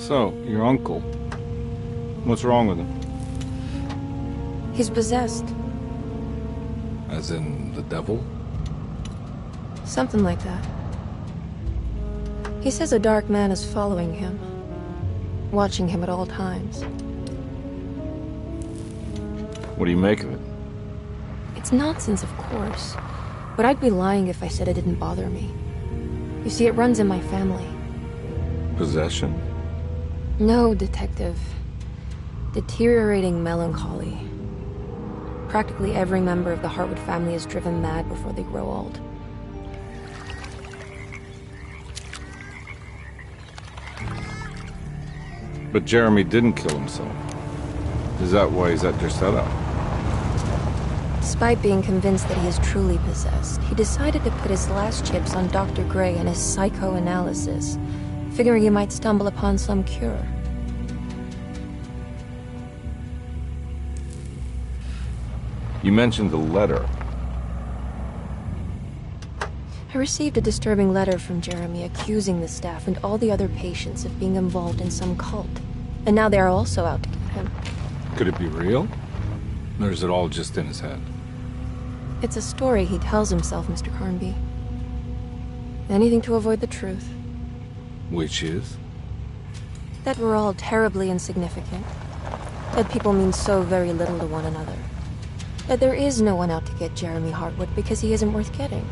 So, your uncle. What's wrong with him? He's possessed. As in the devil? Something like that. He says a dark man is following him, watching him at all times. What do you make of it? It's nonsense, of course. But I'd be lying if I said it didn't bother me. You see, it runs in my family. Possession? No, Detective. Deteriorating melancholy. Practically every member of the Hartwood family is driven mad before they grow old. But Jeremy didn't kill himself. Is that why he's at your setup? Despite being convinced that he is truly possessed, he decided to put his last chips on Dr. Gray and his psychoanalysis, figuring he might stumble upon some cure. You mentioned the letter. I received a disturbing letter from Jeremy accusing the staff and all the other patients of being involved in some cult. And now they are also out to get him. Could it be real? Or is it all just in his head? It's a story he tells himself, Mr. Carnby. Anything to avoid the truth. Which is? That we're all terribly insignificant. That people mean so very little to one another. That there is no one out to get Jeremy Hartwood because he isn't worth getting.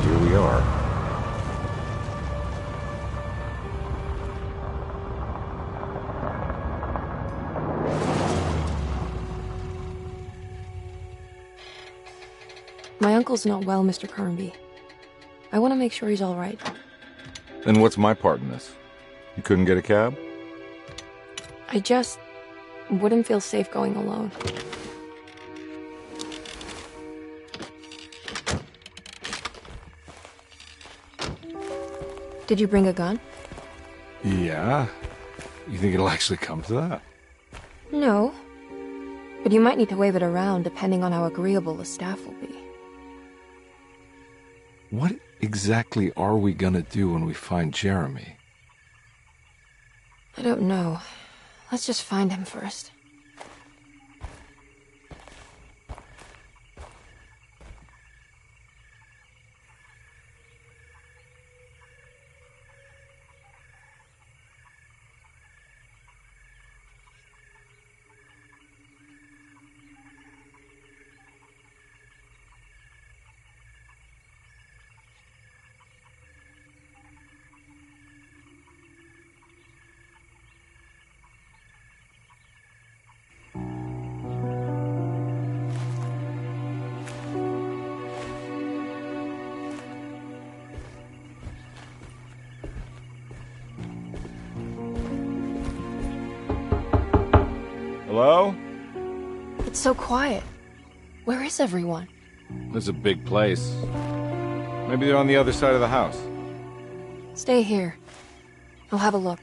Here we are. My uncle's not well, Mr. Carnby. I want to make sure he's all right. Then what's my part in this? You couldn't get a cab? I just wouldn't feel safe going alone. Did you bring a gun? Yeah. You think it'll actually come to that? No. But you might need to wave it around depending on how agreeable the staff will be. What exactly are we gonna do when we find Jeremy? I don't know. Let's just find him first. Hello? It's so quiet. Where is everyone? This is a big place. Maybe they're on the other side of the house. Stay here. I'll have a look.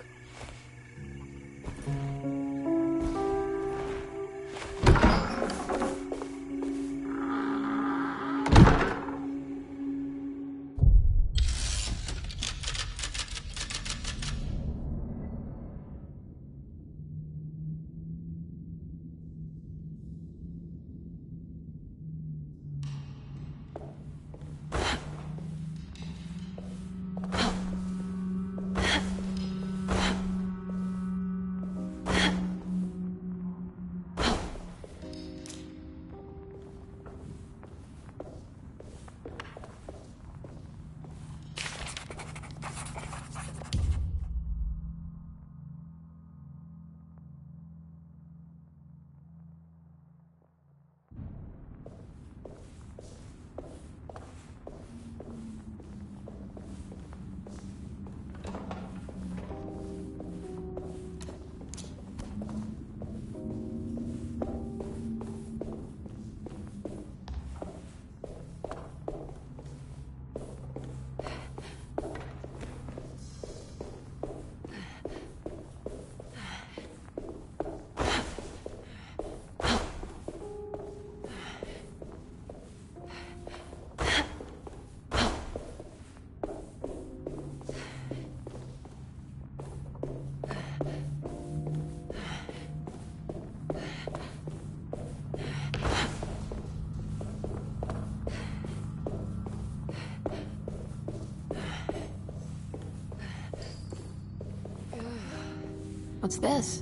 What's this?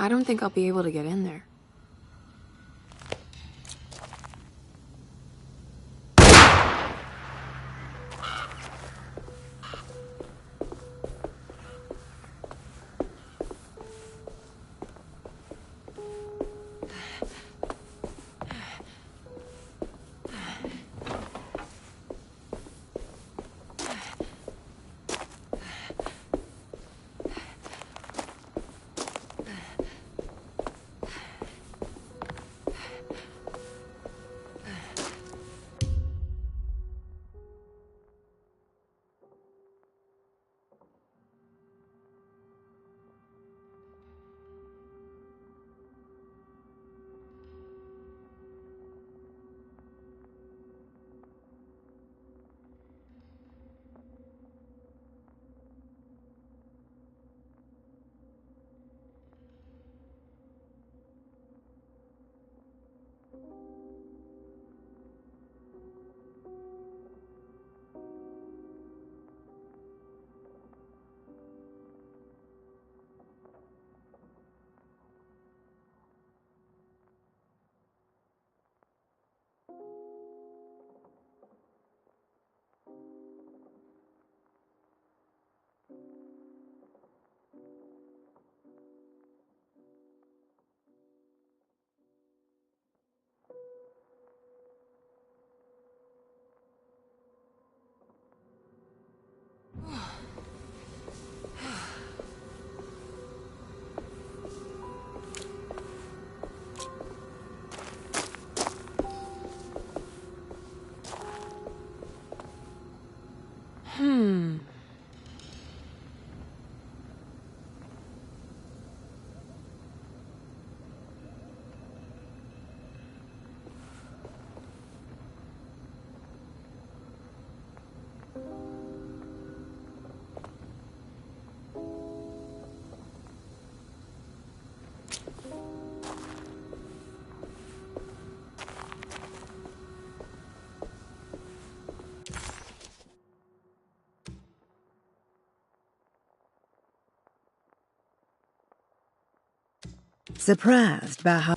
I don't think I'll be able to get in there. Surprised by how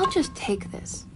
I'll just take this.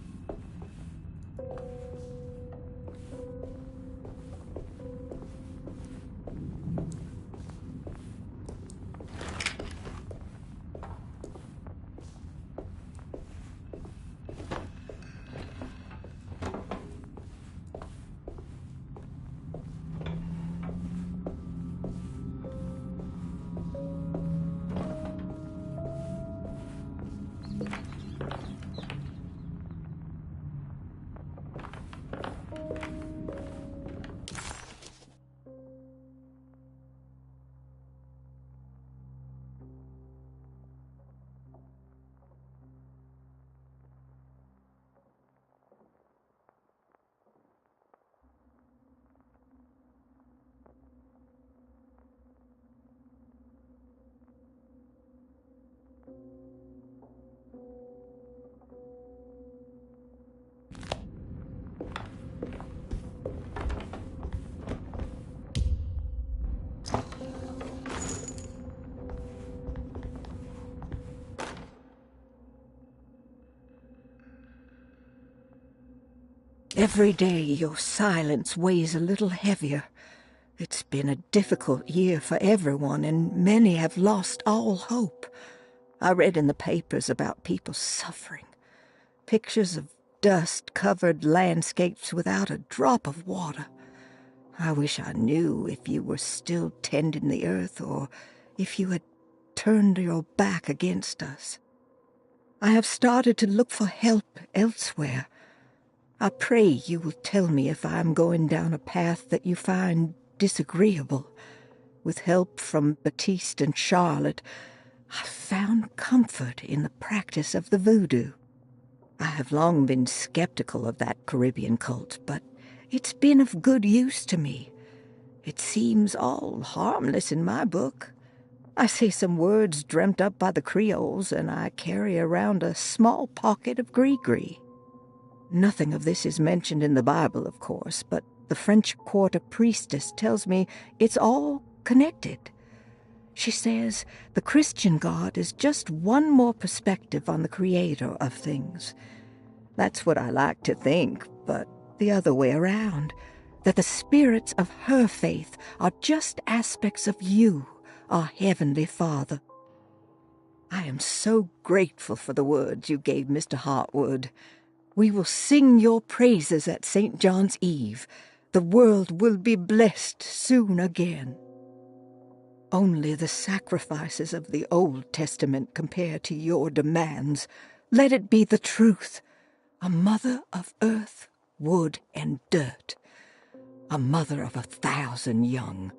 Every day your silence weighs a little heavier. It's been a difficult year for everyone, and many have lost all hope. I read in the papers about people suffering. Pictures of dust-covered landscapes without a drop of water. I wish I knew if you were still tending the earth or if you had turned your back against us. I have started to look for help elsewhere. I pray you will tell me if I am going down a path that you find disagreeable. With help from Baptiste and Charlotte, I found comfort in the practice of the voodoo. I have long been skeptical of that Caribbean cult, but it's been of good use to me. It seems all harmless in my book. I say some words dreamt up by the Creoles, and I carry around a small pocket of gris-gris. Nothing of this is mentioned in the Bible, of course, but the French Quarter priestess tells me it's all connected. She says the Christian God is just one more perspective on the creator of things. That's what I like to think, but the other way around, that the spirits of her faith are just aspects of you, our Heavenly Father. I am so grateful for the words you gave Mr. Hartwood. We will sing your praises at St. John's Eve. The world will be blessed soon again. Only the sacrifices of the Old Testament compare to your demands. Let it be the truth. A mother of earth, wood, and dirt. A mother of 1,000 young.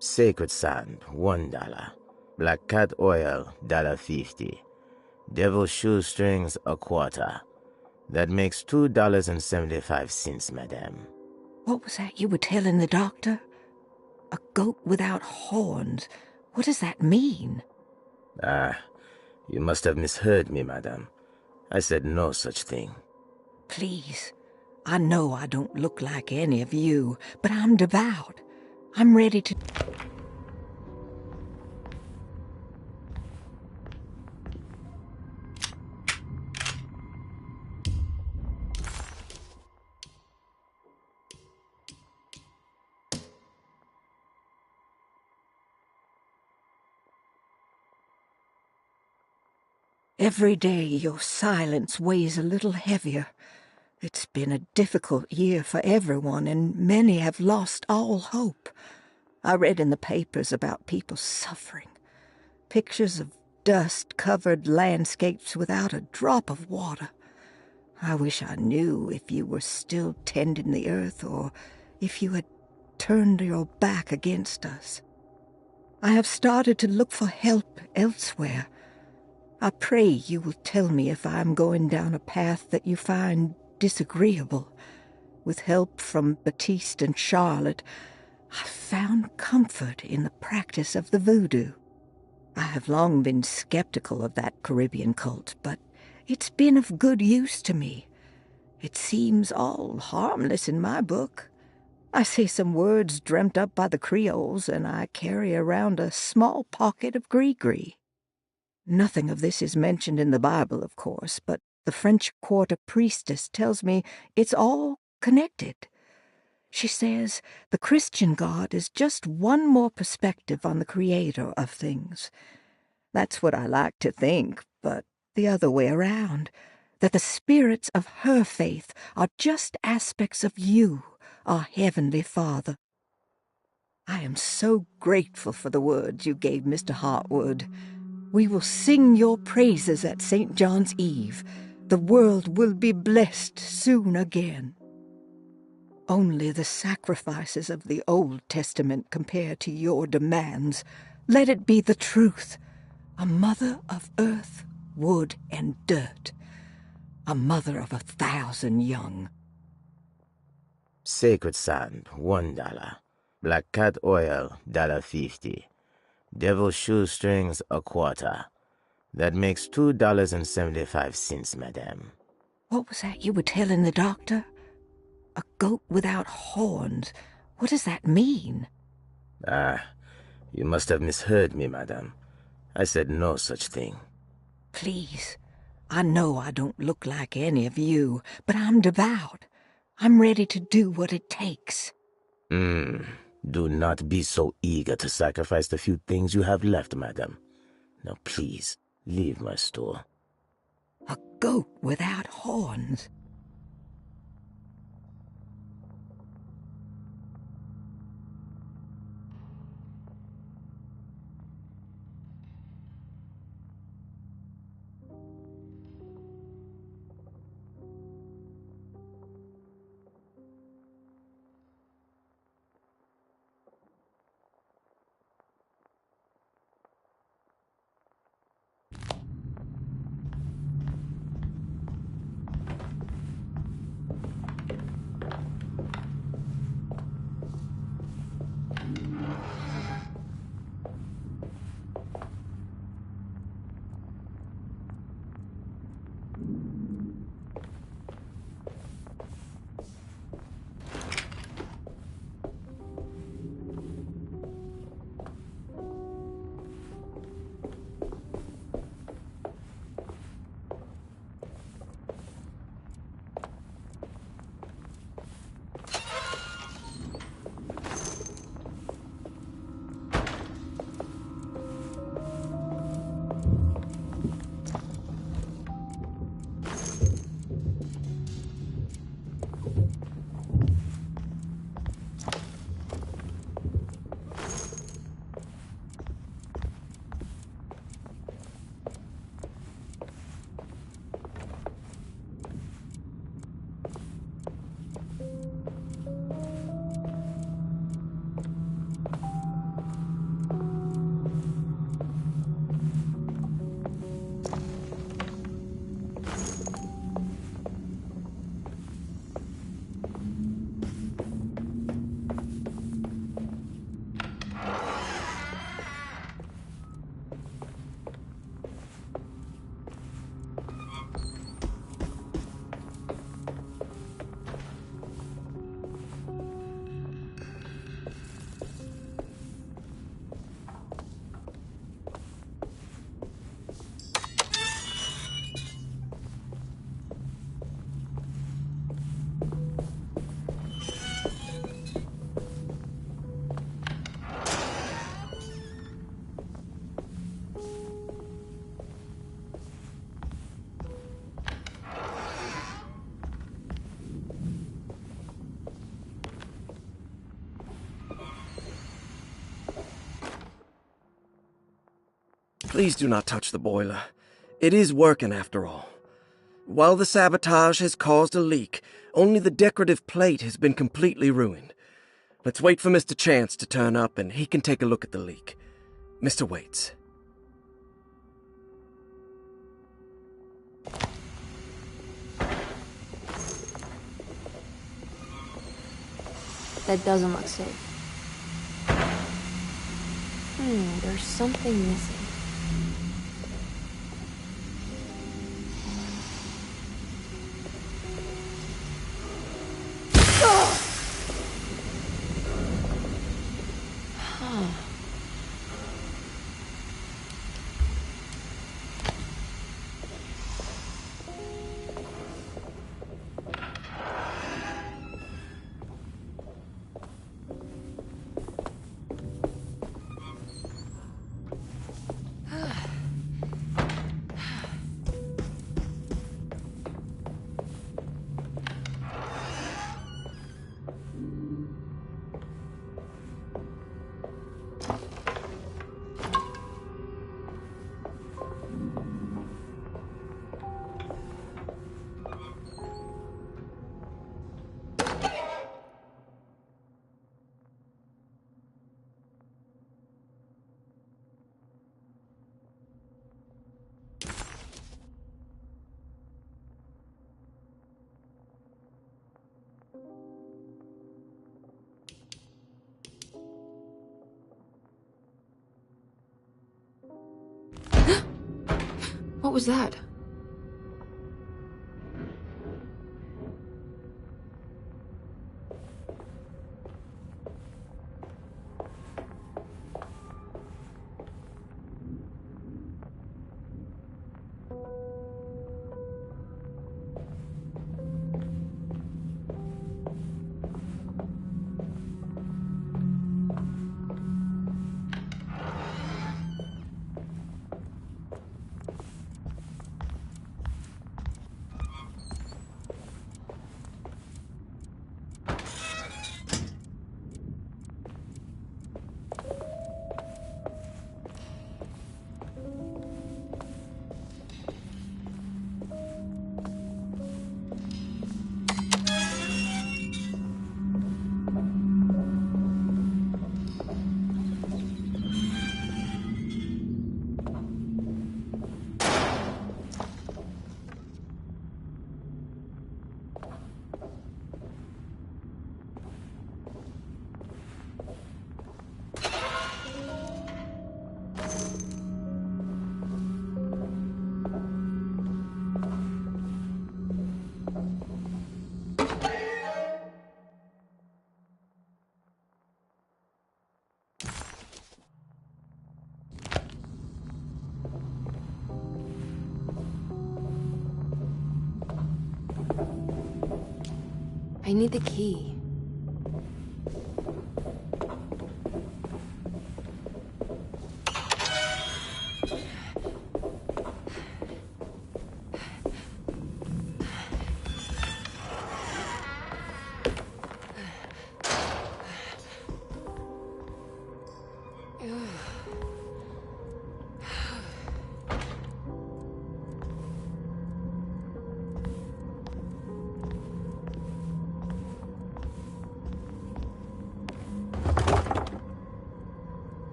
Sacred sand, $1. Black cat oil, $1.50. Devil shoestrings, a quarter. That makes $2.75, madame. What was that you were telling the doctor? A goat without horns. What does that mean? You must have misheard me, madame. I said no such thing. Please, I know I don't look like any of you, but I'm devout. I'm ready to... Every day your silence weighs a little heavier. It's been a difficult year for everyone, and many have lost all hope. I read in the papers about people suffering. Pictures of dust-covered landscapes without a drop of water. I wish I knew if you were still tending the earth or if you had turned your back against us. I have started to look for help elsewhere. I pray you will tell me if I am going down a path that you find disagreeable. With help from Baptiste and Charlotte, I found comfort in the practice of the voodoo. I have long been skeptical of that Caribbean cult, but it's been of good use to me. It seems all harmless in my book. I say some words dreamt up by the Creoles, and I carry around a small pocket of gris-gris. Nothing of this is mentioned in the Bible, of course, but the French quarter priestess tells me it's all connected. She says the Christian God is just one more perspective on the creator of things. That's what I like to think, but the other way around, that the spirits of her faith are just aspects of you, our Heavenly Father. I am so grateful for the words you gave Mr. Hartwood. We will sing your praises at St. John's Eve. The world will be blessed soon again. Only the sacrifices of the Old Testament compare to your demands. Let it be the truth. A mother of earth, wood, and dirt. A mother of 1,000 young. Sacred sand, $1. Black cat oil, $1.50. Devil shoestrings, a quarter. That makes $2.75, madame. What was that you were telling the doctor? A goat without horns. What does that mean? Ah, you must have misheard me, madame. I said no such thing. Please, I know I don't look like any of you, but I'm devout. I'm ready to do what it takes. Do not be so eager to sacrifice the few things you have left, madame. Now please, leave my store. A goat without horns. Please do not touch the boiler. It is working after all. While the sabotage has caused a leak, only the decorative plate has been completely ruined. Let's wait for Mr. Chance to turn up and he can take a look at the leak. Mr. Waits. That doesn't look safe. There's something missing. What was that? I need the key.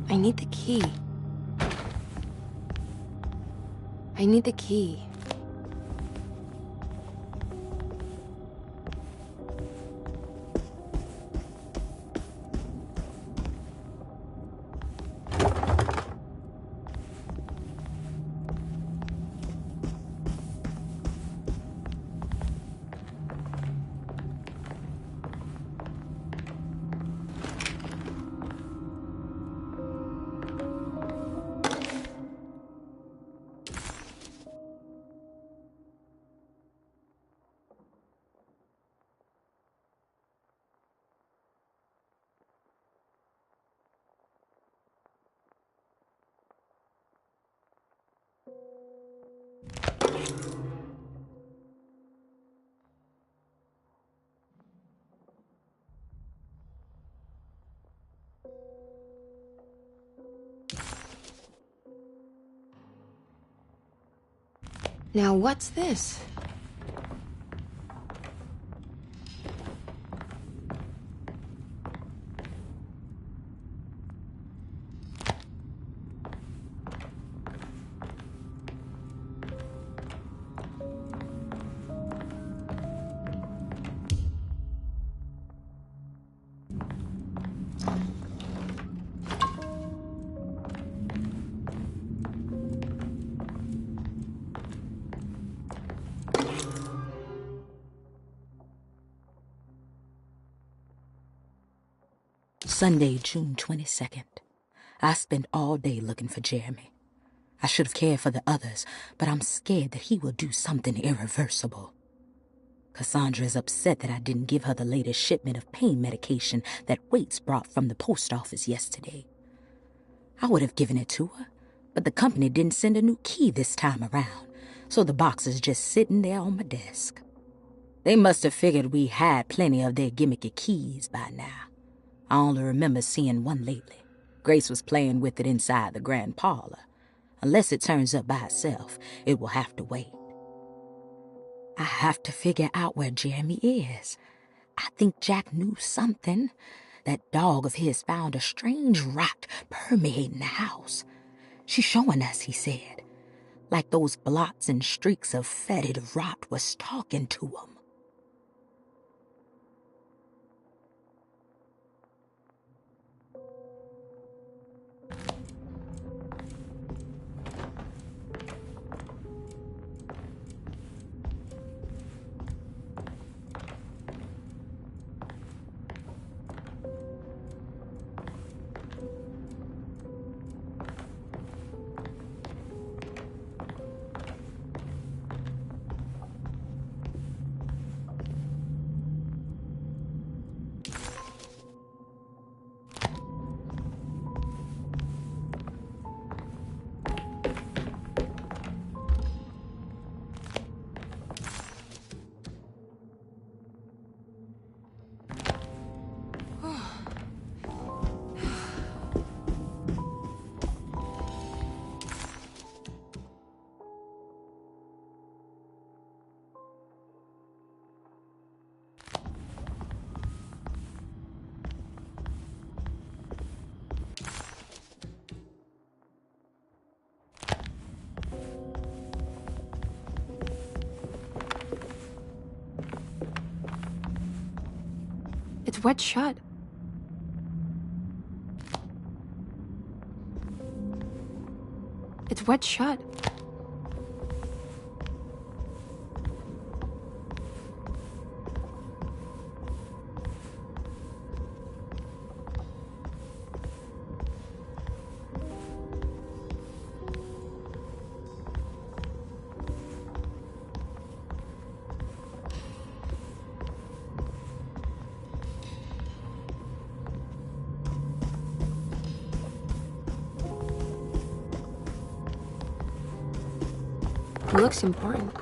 I need the key. I need the key. Now what's this? Sunday, June 22nd. I spent all day looking for Jeremy. I should have cared for the others, but I'm scared that he will do something irreversible. Cassandra is upset that I didn't give her the latest shipment of pain medication that Waits brought from the post office yesterday. I would have given it to her, but the company didn't send a new key this time around, so the box is just sitting there on my desk. They must have figured we had plenty of their gimmicky keys by now. I only remember seeing one lately. Grace was playing with it inside the grand parlor. Unless it turns up by itself, it will have to wait. I have to figure out where Jeremy is. I think Jack knew something. That dog of his found a strange rot permeating the house. She's showing us, he said. Like those blots and streaks of fetid rot was talking to him. It's wet shut. It's wet shut. It looks important.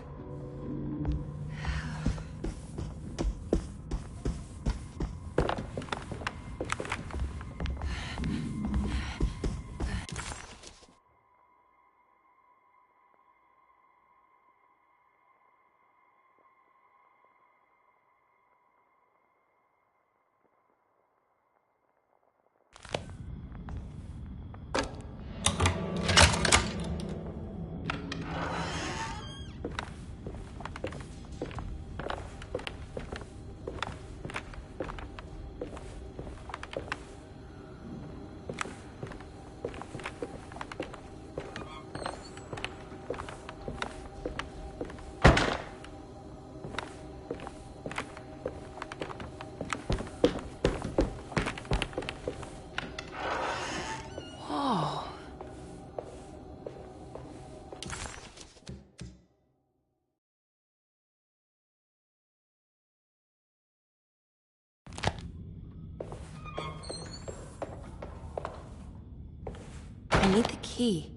I need the key.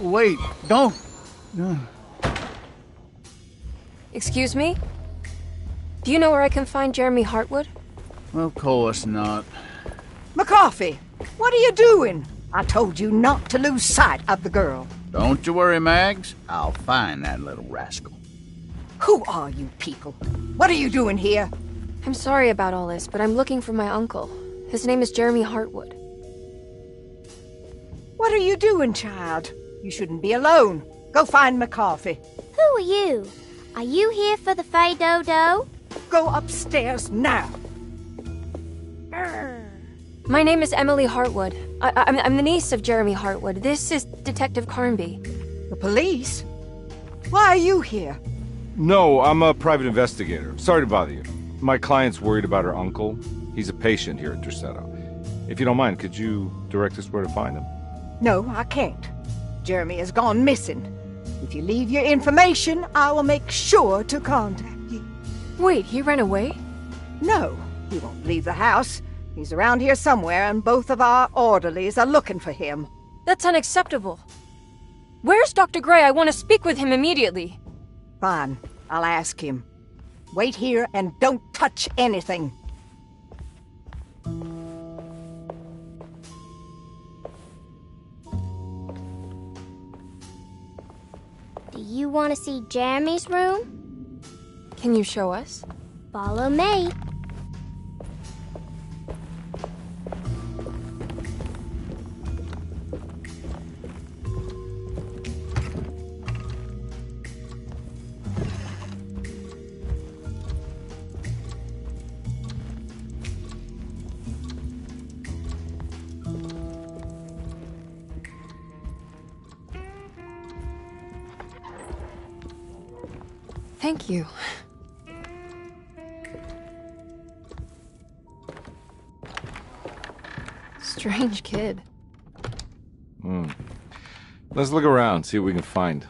Wait, don't. Excuse me? Do you know where I can find Jeremy Hartwood? Of course not. McCarthy, what are you doing? I told you not to lose sight of the girl. Don't you worry, Mags. I'll find that little rascal. Who are you people? What are you doing here? I'm sorry about all this, but I'm looking for my uncle. His name is Jeremy Hartwood. What are you doing, child? You shouldn't be alone. Go find McCarthy. Who are you? Are you here for the Fey Dodo? Go upstairs now. My name is Emily Hartwood. I'm the niece of Jeremy Hartwood. This is Detective Carnby. The police? Why are you here? No, I'm a private investigator. Sorry to bother you. My client's worried about her uncle. He's a patient here at Derceto. If you don't mind, could you direct us where to find him? No, I can't. Jeremy has gone missing. If you leave your information, I will make sure to contact you. Wait, he ran away? No, he won't leave the house. He's around here somewhere, and both of our orderlies are looking for him. That's unacceptable. Where's Dr. Gray? I want to speak with him immediately. Fine, I'll ask him. Wait here and don't touch anything. Do you want to see Jeremy's room? Can you show us? Follow me. Thank you. Strange kid. Let's look around, see what we can find.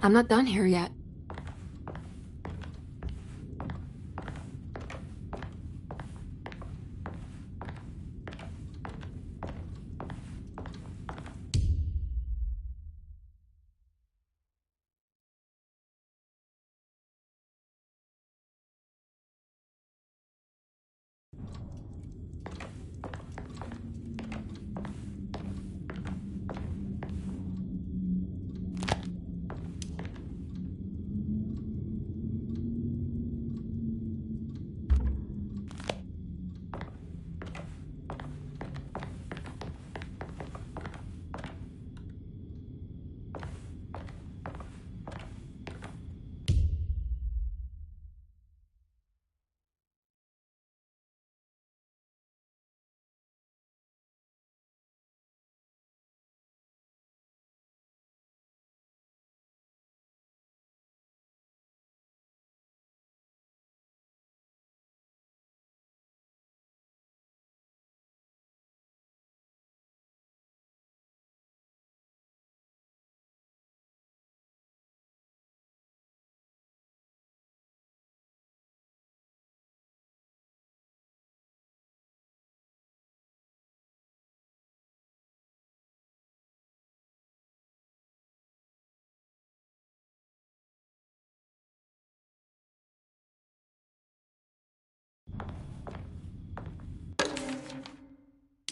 I'm not done here yet.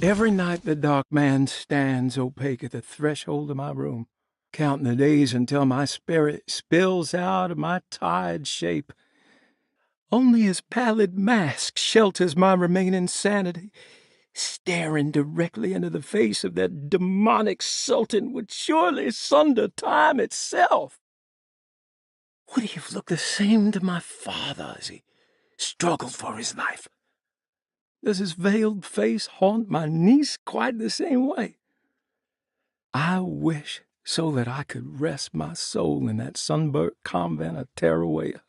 Every night the dark man stands opaque at the threshold of my room, counting the days until my spirit spills out of my tired shape. Only his pallid mask shelters my remaining sanity. Staring directly into the face of that demonic sultan would surely sunder time itself. Would he have looked the same to my father as he struggled for his life? Does his veiled face haunt my niece quite the same way? I wish so that I could rest my soul in that sunburnt convent of Teruel.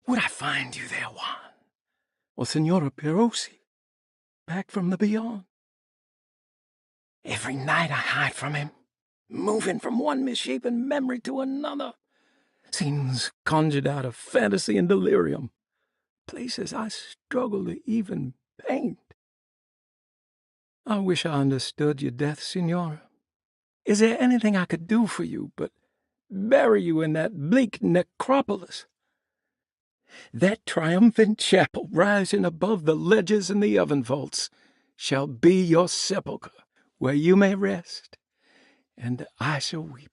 Would I find you there, Juan? Or Senora Perosi, back from the beyond? Every night I hide from him, moving from one misshapen memory to another. Scenes conjured out of fantasy and delirium. Places I struggle to even paint. I wish I understood your death, Signora. Is there anything I could do for you but bury you in that bleak necropolis? That triumphant chapel rising above the ledges and the oven vaults shall be your sepulchre, where you may rest, and I shall weep.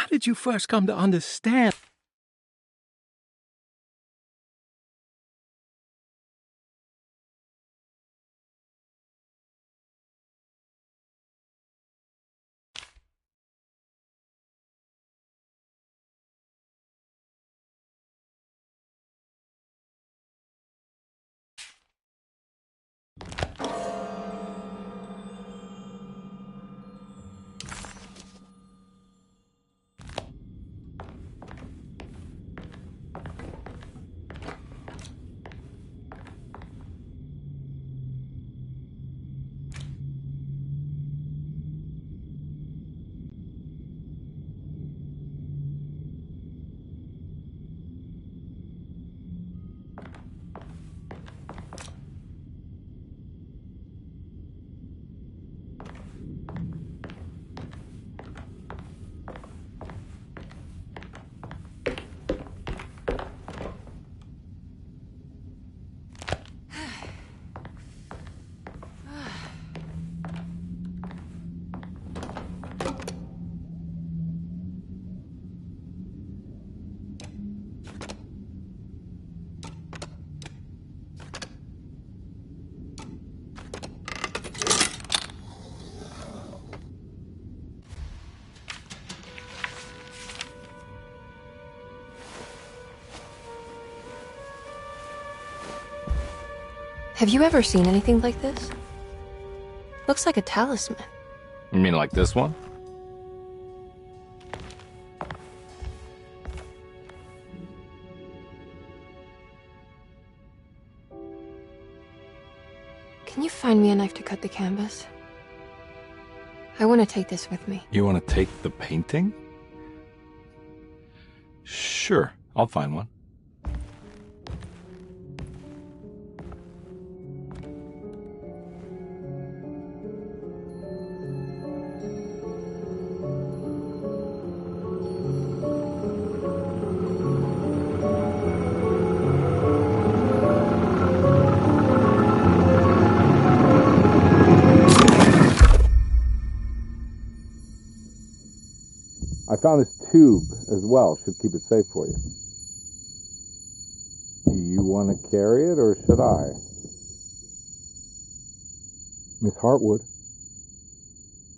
How did you first come to understand? Have you ever seen anything like this? Looks like a talisman. You mean like this one? Can you find me a knife to cut the canvas? I want to take this with me. You want to take the painting? Sure, I'll find one. I found this tube as well. Should keep it safe for you. Do you want to carry it, or should I? Miss Hartwood?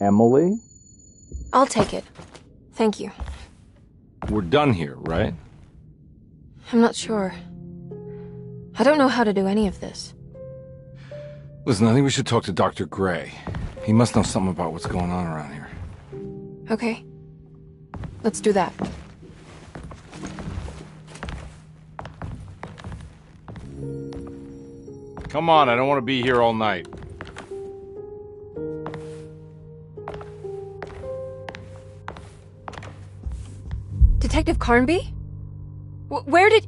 Emily? I'll take it. Thank you. We're done here, right? I'm not sure. I don't know how to do any of this. Listen, I think we should talk to Dr. Gray. He must know something about what's going on around here. Okay. Let's do that. Come on, I don't want to be here all night. Detective Carnby? Where did...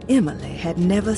Emily had never...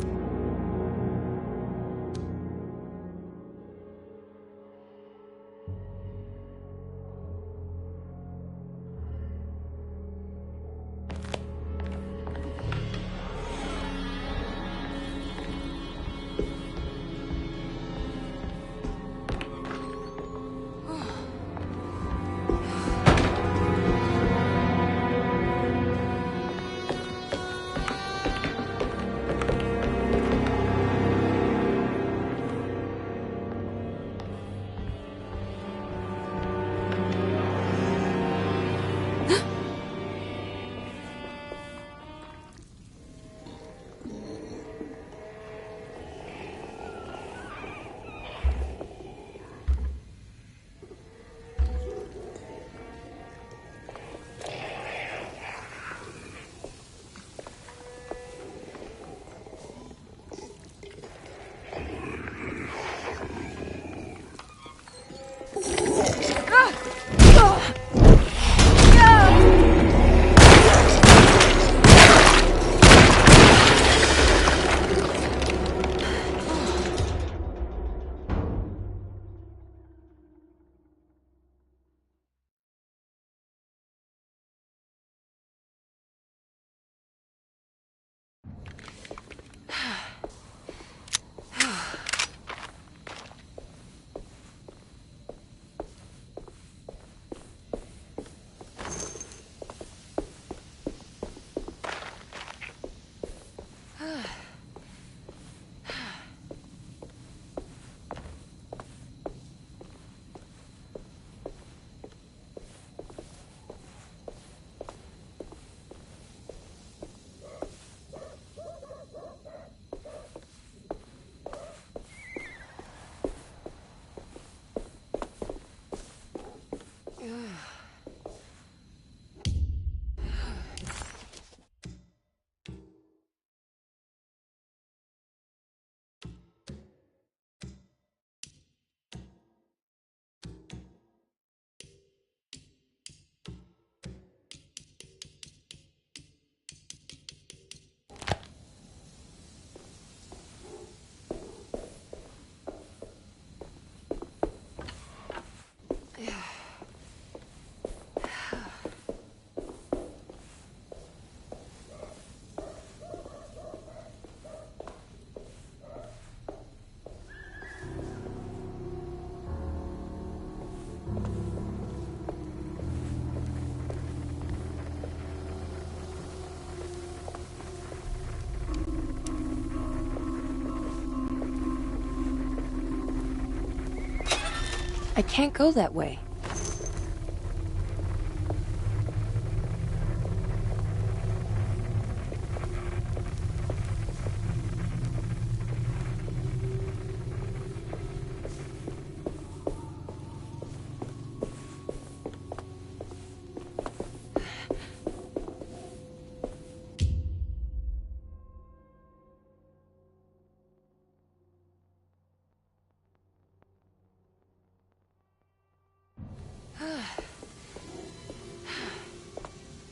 I can't go that way.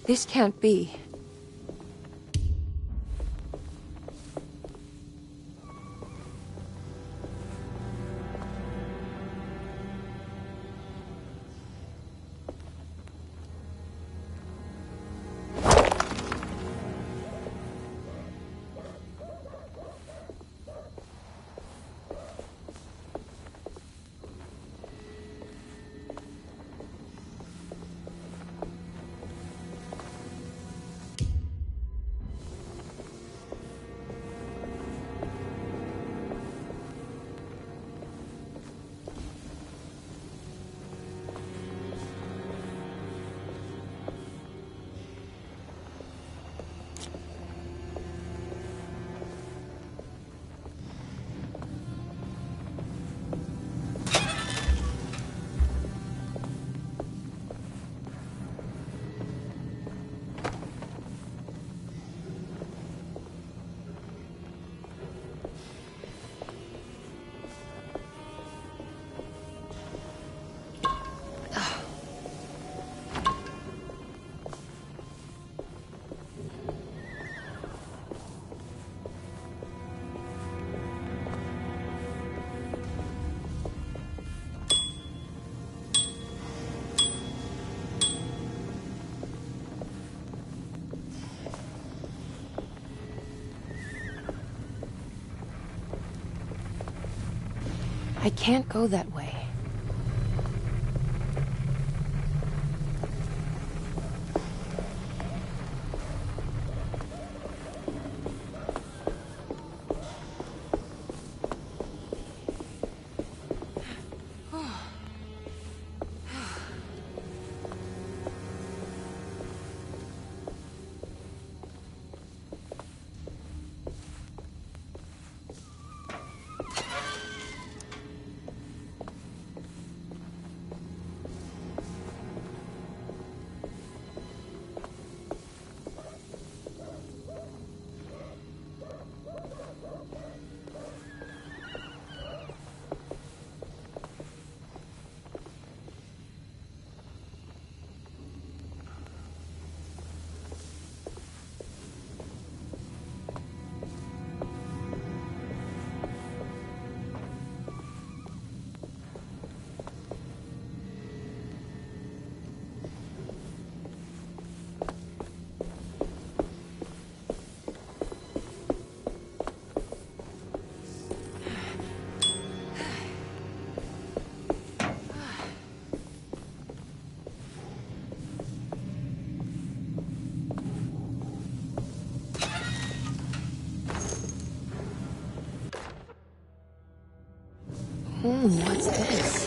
This can't be. I can't go that way. What's this?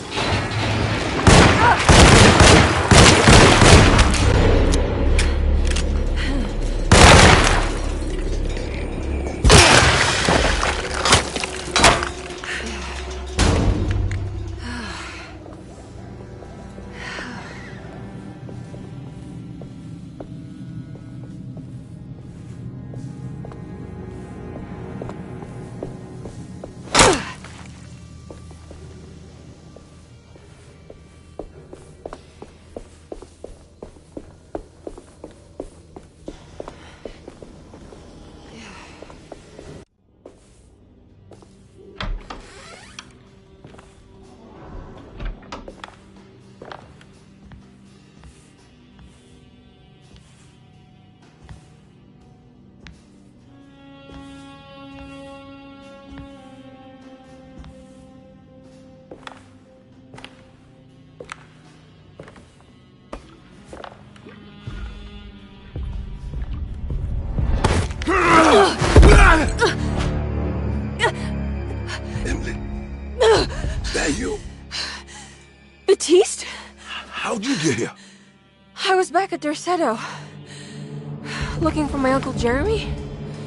Emily, that you? Baptiste? How'd you get here? I was back at Derceto. Looking for my Uncle Jeremy?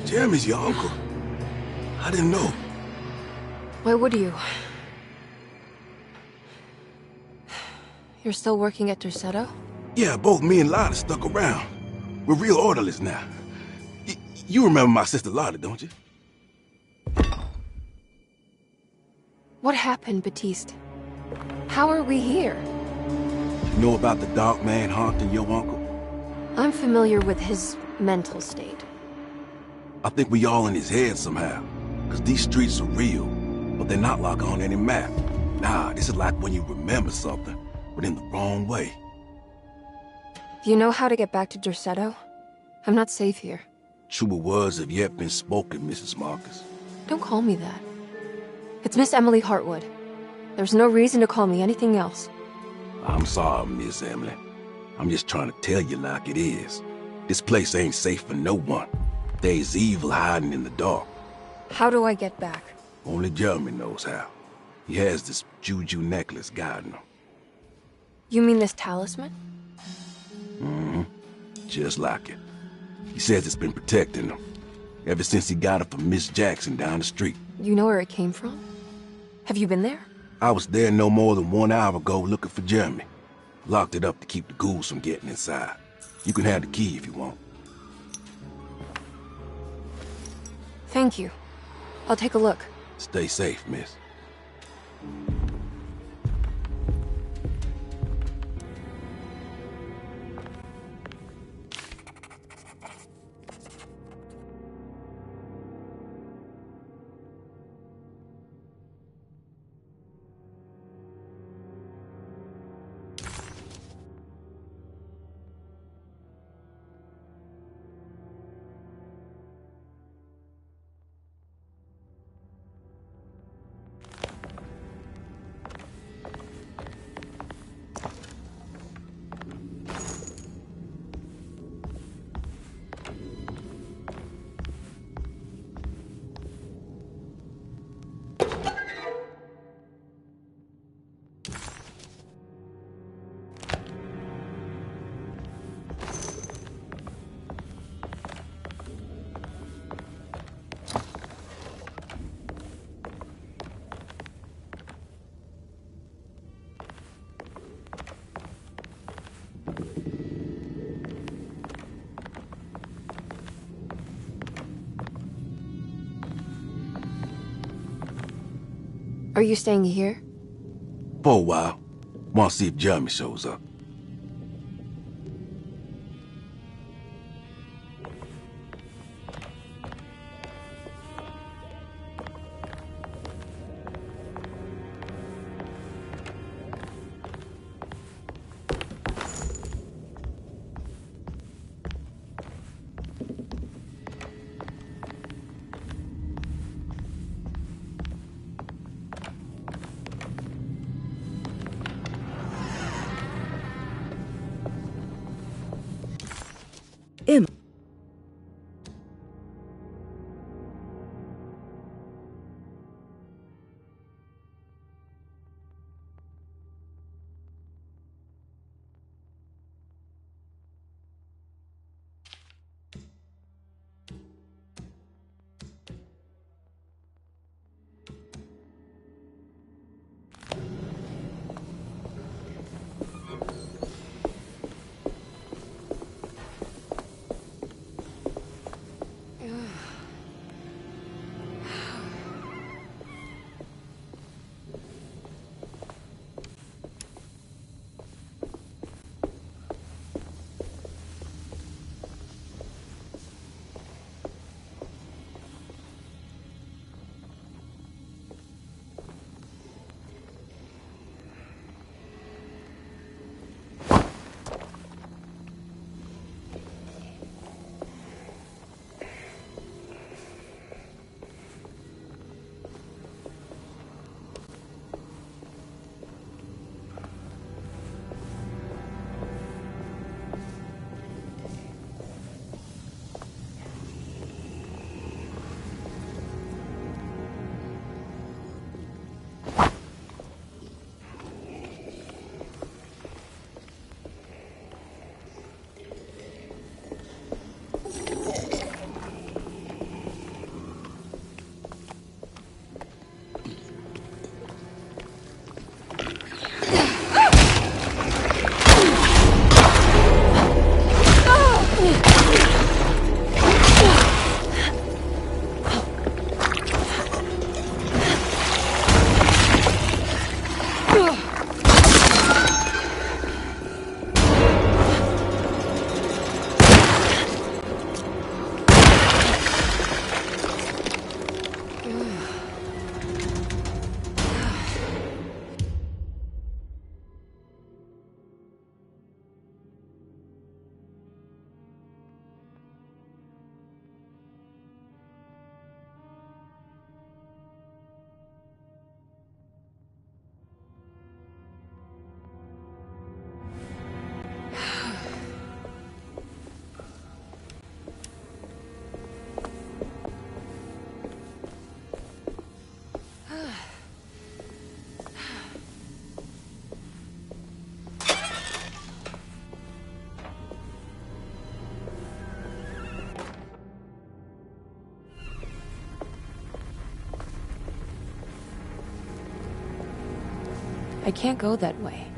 Jeremy's your uncle? I didn't know. Why would you? You're still working at Derceto? Yeah, both me and Lotta stuck around. We're real orderlies now. You remember my sister Lotta, don't you? What happened, Baptiste? How are we here? You know about the dark man haunting your uncle? I'm familiar with his mental state. I think we all in his head somehow. Because these streets are real, but they're not like on any map. Nah, this is like when you remember something, but in the wrong way. Do you know how to get back to Derceto? I'm not safe here. Truer words have yet been spoken, Mrs. Marcus. Don't call me that. It's Miss Emily Hartwood. There's no reason to call me anything else. I'm sorry, Miss Emily. I'm just trying to tell you like it is. This place ain't safe for no one. There's evil hiding in the dark. How do I get back? Only Jeremy knows how. He has this juju necklace guiding him. You mean this talisman? Mm-hmm. Just like it. He says it's been protecting him ever since he got it from Miss Jackson down the street. You know where it came from? Have you been there? I was there no more than 1 hour ago looking for Jeremy. Locked it up to keep the ghouls from getting inside. You can have the key if you want. Thank you. I'll take a look. Stay safe, miss. Are you staying here? For a while. Want to see if Jeremy shows up. I can't go that way.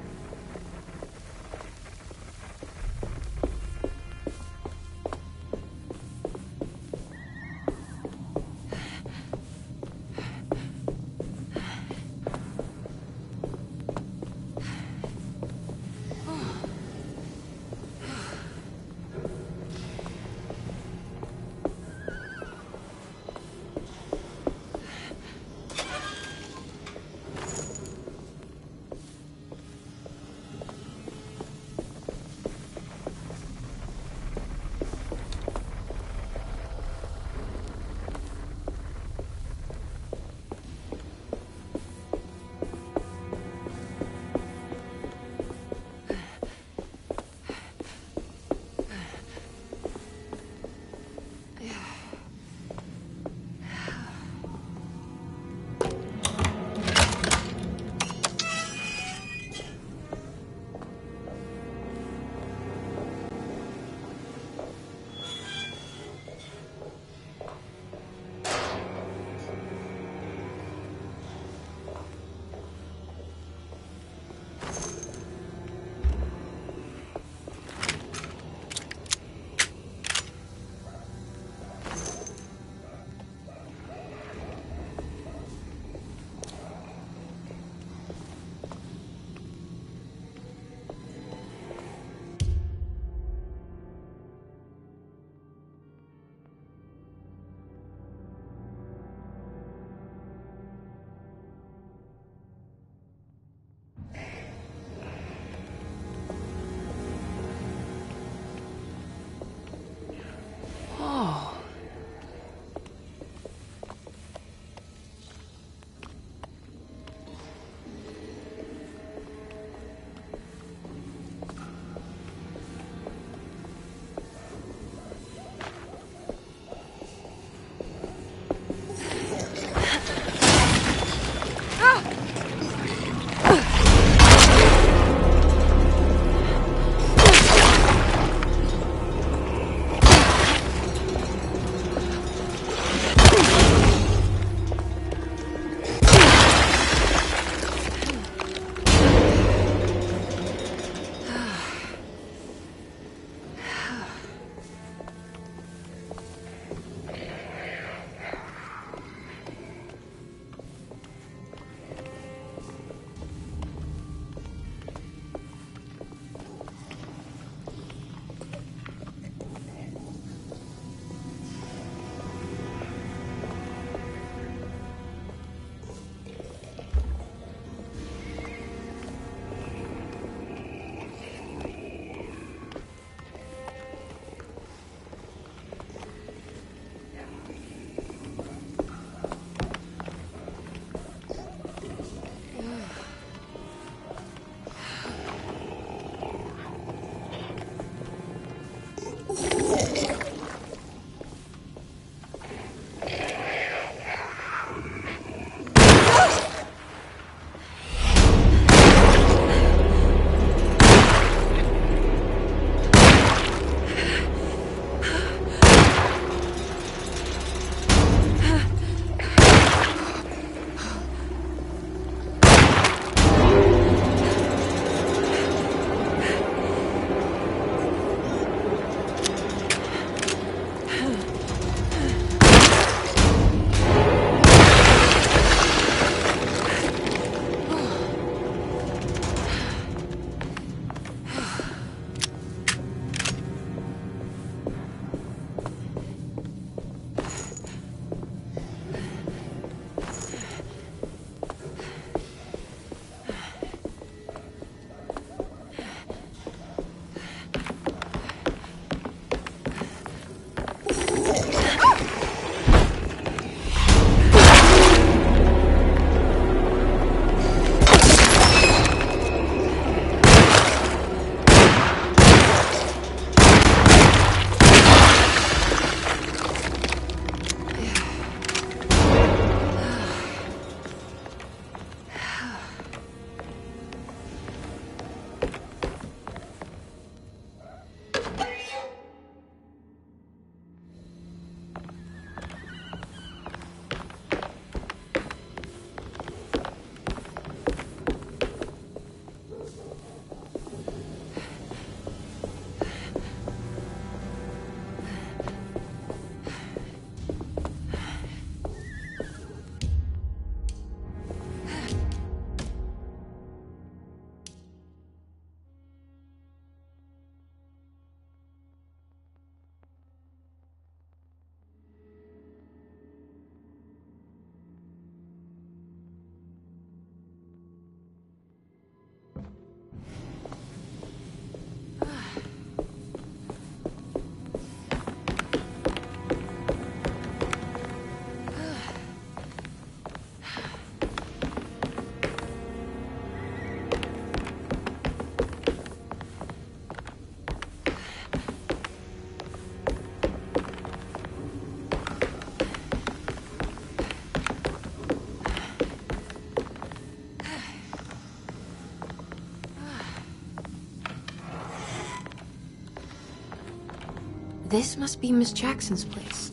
This must be Miss Jackson's place.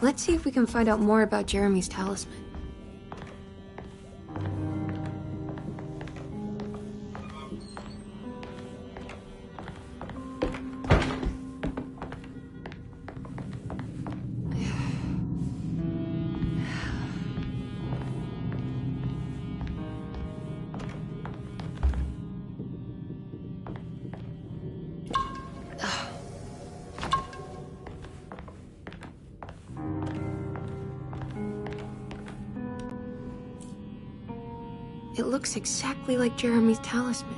Let's see if we can find out more about Jeremy's talisman. It looks exactly like Jeremy's talisman.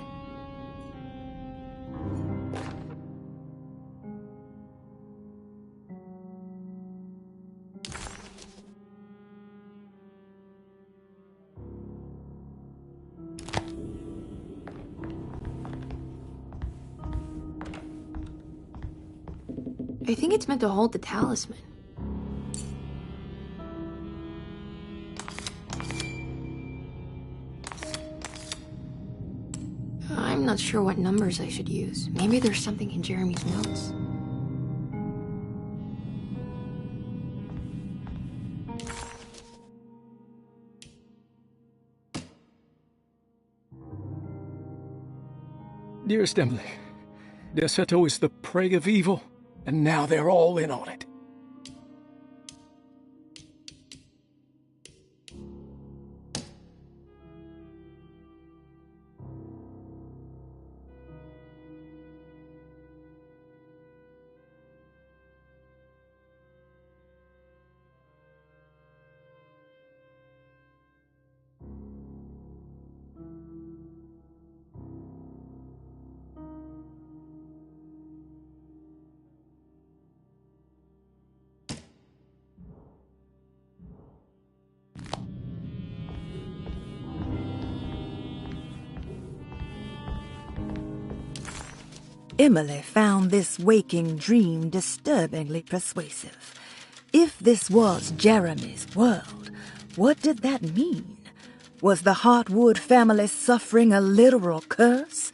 I think it's meant to hold the talisman. I'm not sure what numbers I should use. Maybe there's something in Jeremy's notes. Dearest Emily, Derceto is the prey of evil, and now they're all in on it. Emily found this waking dream disturbingly persuasive. If this was Jeremy's world, what did that mean? Was the Hartwood family suffering a literal curse?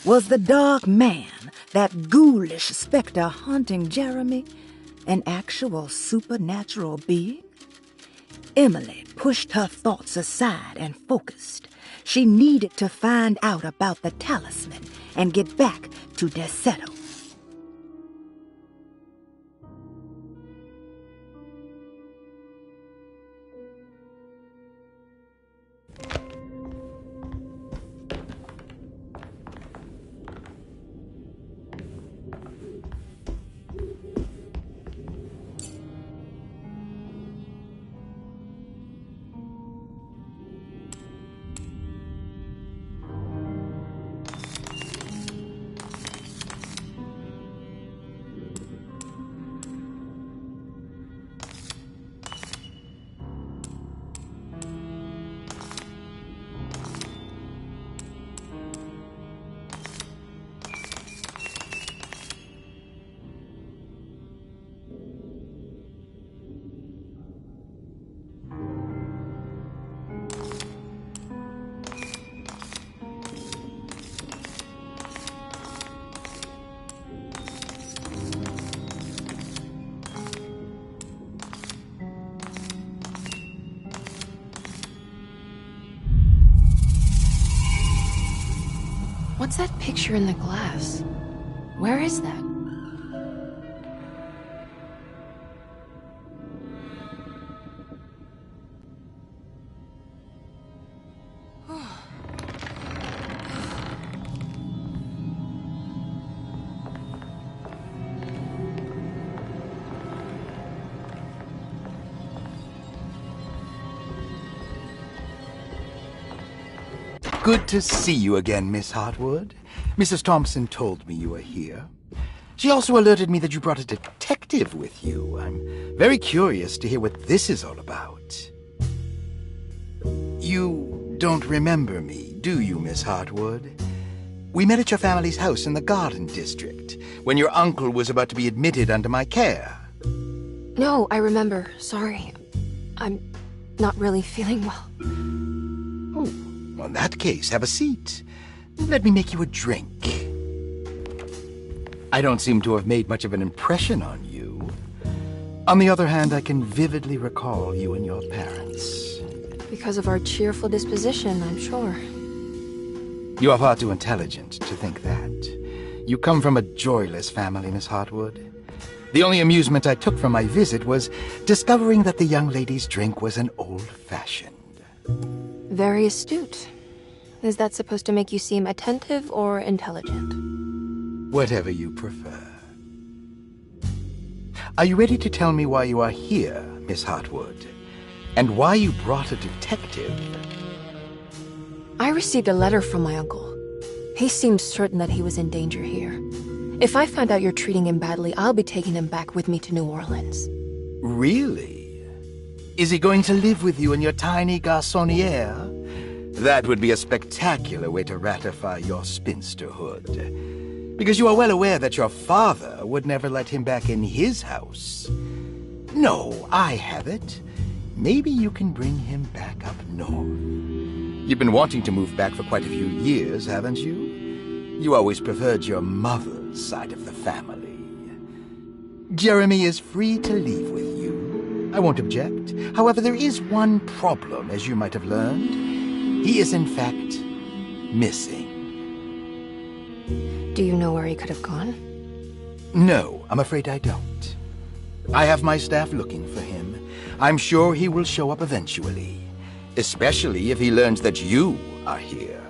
Was the dark man, that ghoulish specter haunting Jeremy, an actual supernatural being? Emily pushed her thoughts aside and focused. She needed to find out about the talisman and get back to Derceto. What's that picture in the glass? Where is that? Good to see you again, Miss Hartwood. Mrs. Thompson told me you were here. She also alerted me that you brought a detective with you. I'm very curious to hear what this is all about. You don't remember me, do you, Miss Hartwood? We met at your family's house in the Garden District, when your uncle was about to be admitted under my care. No, I remember. Sorry. I'm not really feeling well. In that case, have a seat. Let me make you a drink. I don't seem to have made much of an impression on you. On the other hand, I can vividly recall you and your parents. Because of our cheerful disposition, I'm sure. You are far too intelligent to think that. You come from a joyless family, Miss Hartwood. The only amusement I took from my visit was discovering that the young lady's drink was an old-fashioned. Very astute. Is that supposed to make you seem attentive or intelligent? Whatever you prefer. Are you ready to tell me why you are here, Miss Hartwood? And why you brought a detective? I received a letter from my uncle. He seemed certain that he was in danger here. If I find out you're treating him badly, I'll be taking him back with me to New Orleans. Really? Is he going to live with you in your tiny garçonniere? That would be a spectacular way to ratify your spinsterhood. Because you are well aware that your father would never let him back in his house. No, I have it. Maybe you can bring him back up north. You've been wanting to move back for quite a few years, haven't you? You always preferred your mother's side of the family. Jeremy is free to leave with you. I won't object. However, there is one problem, as you might have learned. He is, in fact, missing. Do you know where he could have gone? No, I'm afraid I don't. I have my staff looking for him. I'm sure he will show up eventually. Especially if he learns that you are here.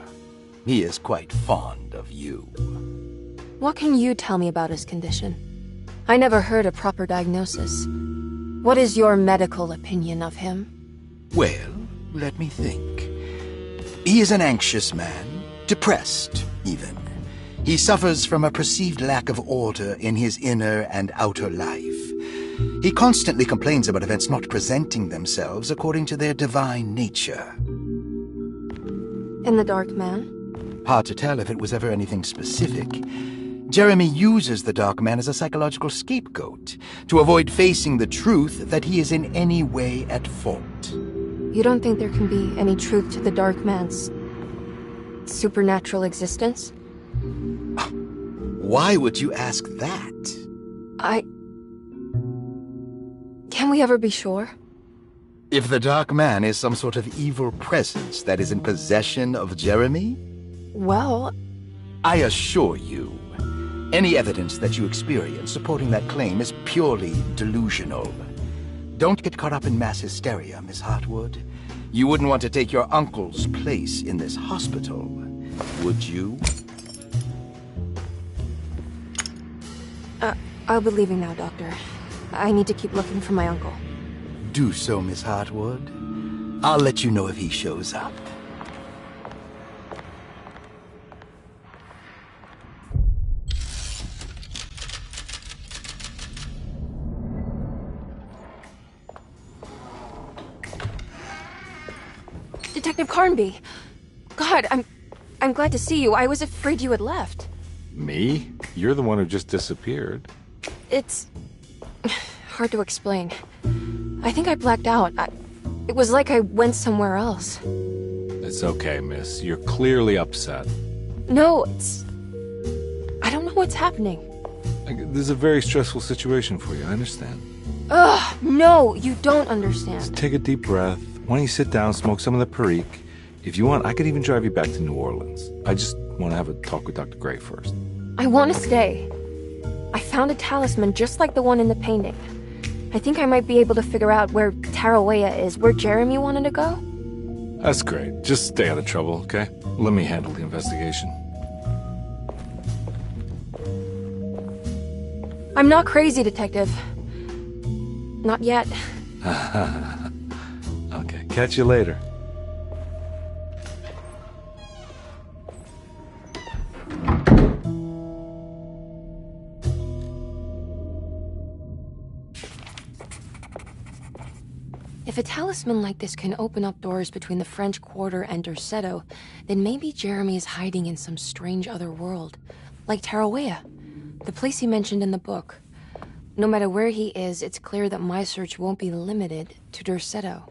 He is quite fond of you. What can you tell me about his condition? I never heard a proper diagnosis. What is your medical opinion of him? Well, let me think. He is an anxious man, depressed, even. He suffers from a perceived lack of order in his inner and outer life. He constantly complains about events not presenting themselves according to their divine nature. And the Dark Man? Hard to tell if it was ever anything specific. Jeremy uses the Dark Man as a psychological scapegoat to avoid facing the truth that he is in any way at fault. You don't think there can be any truth to the Dark Man's supernatural existence? Why would you ask that? Can we ever be sure? If the Dark Man is some sort of evil presence that is in possession of Jeremy? Well, I assure you, any evidence that you experience supporting that claim is purely delusional. Don't get caught up in mass hysteria, Miss Hartwood. You wouldn't want to take your uncle's place in this hospital, would you? I'll be leaving now, Doctor. I need to keep looking for my uncle. Do so, Miss Hartwood. I'll let you know if he shows up. Detective Carnby! God, I'm glad to see you. I was afraid you had left. Me? You're the one who just disappeared. It's hard to explain. I think I blacked out. It was like I went somewhere else. It's okay, miss. You're clearly upset. No, I don't know what's happening. This is a very stressful situation for you, I understand. Ugh, no, you don't understand. Just take a deep breath. Why don't you sit down, smoke some of the Perique? If you want, I could even drive you back to New Orleans. I just want to have a talk with Dr. Gray first. I want to stay. I found a talisman just like the one in the painting. I think I might be able to figure out where Tarawea is, where Jeremy wanted to go. That's great. Just stay out of trouble, okay? Let me handle the investigation. I'm not crazy, Detective. Not yet. Okay, catch you later. If a talisman like this can open up doors between the French Quarter and Derceto, then maybe Jeremy is hiding in some strange other world. Like Tarawea, the place he mentioned in the book. No matter where he is, it's clear that my search won't be limited to Derceto.